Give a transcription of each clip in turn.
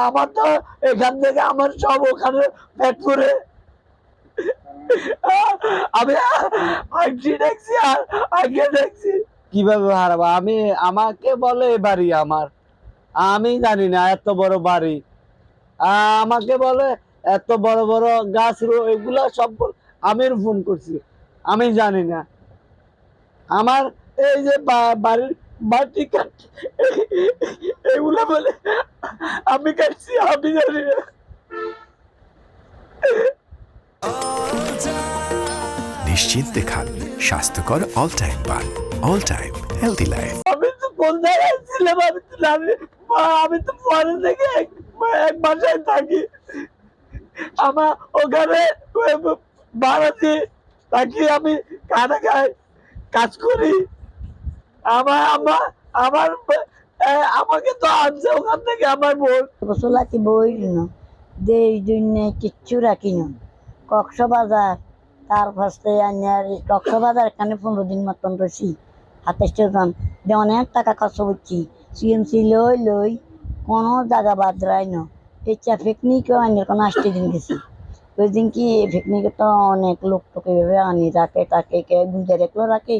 আমার তো এখান থেকে আমার সব ওখানে পেট করে আমি আইটি দেখছি আর আগে দেখছি। কিভাবে হারাবো আমি? আমাকে বলে এ বাড়ি আমার, আমি জানি না এত বড় বাড়ি। আমাকে বলে এত বড় বড় গাছ এগুলা সব আমি ফোন করছি, আমি জানি না। আমার এই যে বাড়ির মাটি কাট এগুলা বলে আমি কাটছি, আমি জানি না। নিশ্চিন্তে খান স্বাস্থ্যকর অল টাইম পান, অল টাইম হেলদি লাইফ। আমি তো কোন জায়গায় ছিলাম, আমি তো জানি। আমি তো পরে থেকে এক বাসায় থাকি, আমার ওখানে ভাড়াতে থাকি, আমি কানে খাই, কাজ করি। আমার আমার আমার আমাকে তো আনছে ওখান থেকে আমার বোন। বসলাকি বই দেশ দুনিয়া কিচ্ছু রাখি না। কক্সবাজার তার ফার্স্টে আনিয়ার কক্সবাজার এখানে 15 দিন মতন রয়েছি। 27 জন দিয়ে অনেক টাকা খরচ করছি। সিএমসি লই লই কোনো জায়গা বাদ রাই না। ইচ্ছা পিকনিকও আনির কোনো 8 দিন গেছি। ওই দিন কি পিকনিকে তো অনেক লোক তোকে এভাবে আনি রাখে টাকে কে গুঁজে রাখলো রাখে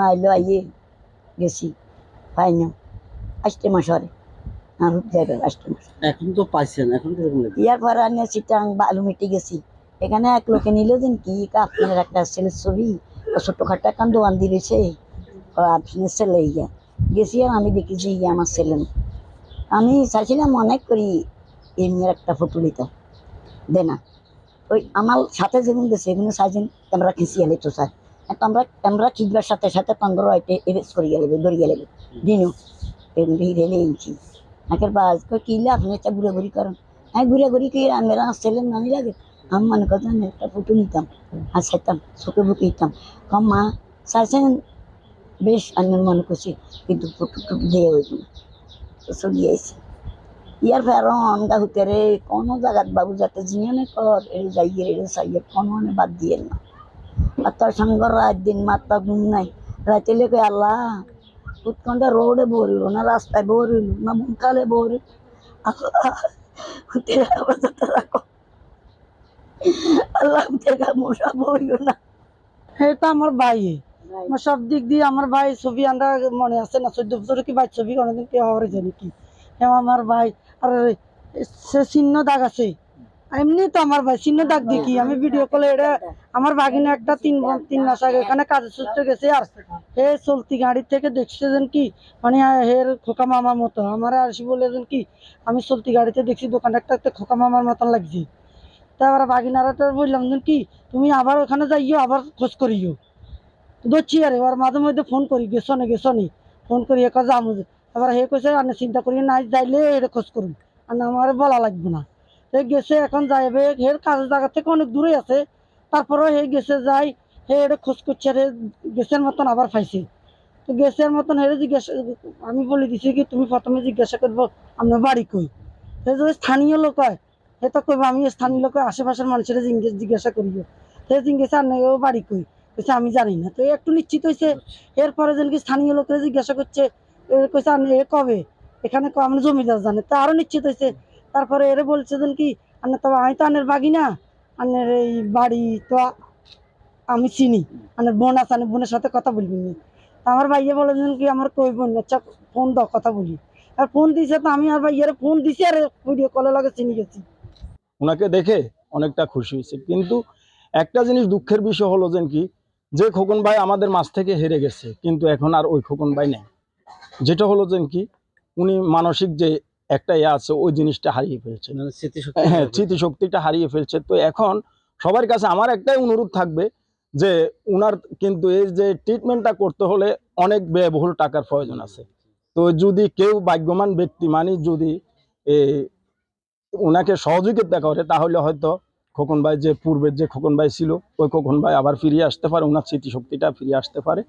আইলো আইয়ে গেছি পাই না 8 মাস হরে আর যাবে 8 মাস। এখন তো পাইছেন, এখন কিরকম লাগে? ইয়ার পরে আমি চিটাং বালু মিটি গেছি। এখানে এক লোকে নিল দিন কি আপনার একটা ছেলের ছবি ছোটখাটো একটা দোকান দিয়েছে, আপনার ছেলে ইয়া গেছি। আর আমি দেখেছি ইয়ে আমার ছেলে না। আমি চাইছিলাম অনেক করি এমনি একটা ফটো নিতাম দে না। ওই আমার সাথে যেগুলো গেছে এগুলো সাইজেন ক্যামেরা খিঁচিয়ে লেতো স্যার। আমরা ক্যামেরা খিচবার সাথে সাথে 15 আইটে এরেস করিয়া লেবে ধরিয়া লেবে দিনও এমনি রেলে ইঞ্চি একের বাজ কিনলে আপনি একটা ঘুরে ঘুরি করেন। হ্যাঁ ঘুরে ঘুরি কি মেরা ছেলের নানি লাগে। আমি মনে করতাম একটা ফটো নিতাম আর চাইতাম চোখে বুকে দিতাম। কম মা চাইছেন বেশ আমি মনে করছি, কিন্তু ফটো টুটু দিয়ে হইব না তো চলিয়ে আইসি। ইয়ার ফেরো অনগা হুতেরে কোনো জায়গাত বাবু যাতে জিয়ানে কর এড়ে যাইয়ে এড়ে চাইয়ে কোনো মানে বাদ দিয়ে না। আর তোর সঙ্গে রাত দিন মাত্রা ঘুম নাই। রাতে লেগে আল্লাহ উৎকণ্ঠা রোডে ভরিল না, রাস্তায় ভরিল না, বুনকালে ভরিল। আল্লাহ হুতেরে আবাদত রাখো, আল্লাহ হুতেরে মশা ভরিও না। এটা আমার ভাই, আমার সব দিক দিয়ে আমার ভাই। ছবি আমরা মনে আছে না 14 বছর কি ভাই ছবি অনেকদিন কে হওয়ার জানি কি আমার ভাই। আর সে চিহ্ন দাগ আছে এমনি তো আমার ভাই চিহ্ন দাগ দেখি আমি ভিডিও কলে। এটা আমার ভাগিনা একটা 3 মাস আগে এখানে কাজে সূত্রে গেছে। আর হে চলতি গাড়ি থেকে দেখছে যেন কি মানে হের খোকা মামার মতো। আমার আসি বলে যেন কি আমি চলতি গাড়িতে দেখছি দোকানে একটা খোকা মামার মতন লাগছে। তারপর ভাগিনারা তো বললাম যেন কি তুমি আবার ওখানে যাইও, আবার খোঁজ করিও ধরছি। আর এবার মাঝে মধ্যে ফোন করি গেছো নি ফোন করি এক যাবো। এবার হে কইছে আর চিন্তা করি না যাইলে এটা খোঁজ করুন আর আমার বলা লাগবে না। হে গেছে এখন যাইবে, হের কাজের জায়গা থেকে অনেক দূরে আছে। তারপরেও হে গেছে যাই, হে এটা খোঁজ করছে। রে গেছের মতন আবার পাইছে। তো গেছের মতন হেরে জিজ্ঞাসা আমি বলে দিছি কি তুমি প্রথমে জিজ্ঞাসা করবো আপনার বাড়ি কই। সে যদি স্থানীয় লোক হয় হে তো কইবো আমি স্থানীয় লোক, আশেপাশের মানুষের জিজ্ঞাসা করিও। সে জিজ্ঞাসা আর ও বাড়ি কই কইছে আমি জানি না। তো একটু নিশ্চিত হয়েছে। এরপরে যেন কি স্থানীয় লোকেরা জিজ্ঞাসা করছে কইছে আপনি এ কবে এখানে আমরা জমিদার জানে তা আরো নিশ্চিত হয়েছে। তারপরে এরে বলছে যেন কি আন্না তো আমি তো আনের বাগি না, আনের এই বাড়ি তো আমি চিনি, আনের বোন আছে আনের বোনের সাথে কথা বলবি না। আমার ভাইয়া বলে যেন কি আমার কই বোন আচ্ছা ফোন দাও কথা বলি। আর ফোন দিছে তো আমি আর ভাইয়ারে ফোন দিছি আর ভিডিও কলে লাগে চিনি গেছি। ওনাকে দেখে অনেকটা খুশি হয়েছে। কিন্তু একটা জিনিস দুঃখের বিষয় হলো যেন কি যে খোকন ভাই আমাদের মাঝ থেকে হেরে গেছে কিন্তু এখন আর ওই খোকন ভাই নেই। যেটা হলো যেন কি উনি মানসিক যে একটা আছে ওই জিনিসটা হারিয়ে ফেলছে, হ্যাঁ স্মৃতিশক্তিটা হারিয়ে ফেলছে। তো এখন সবার কাছে আমার একটাই অনুরোধ থাকবে যে উনার কিন্তু এই যে ট্রিটমেন্টটা করতে হলে অনেক ব্যয়বহুল টাকার প্রয়োজন আছে। তো যদি কেউ ভাগ্যবান ব্যক্তি মানে যদি ওনাকে সহযোগিতা করে তাহলে হয়তো খোকন ভাই যে পূর্বের যে খোকন ভাই ছিল ওই খোকন ভাই আবার ফিরিয়ে আসতে পারে, ওনার স্মৃতিশক্তিটা ফিরিয়ে আসতে পারে।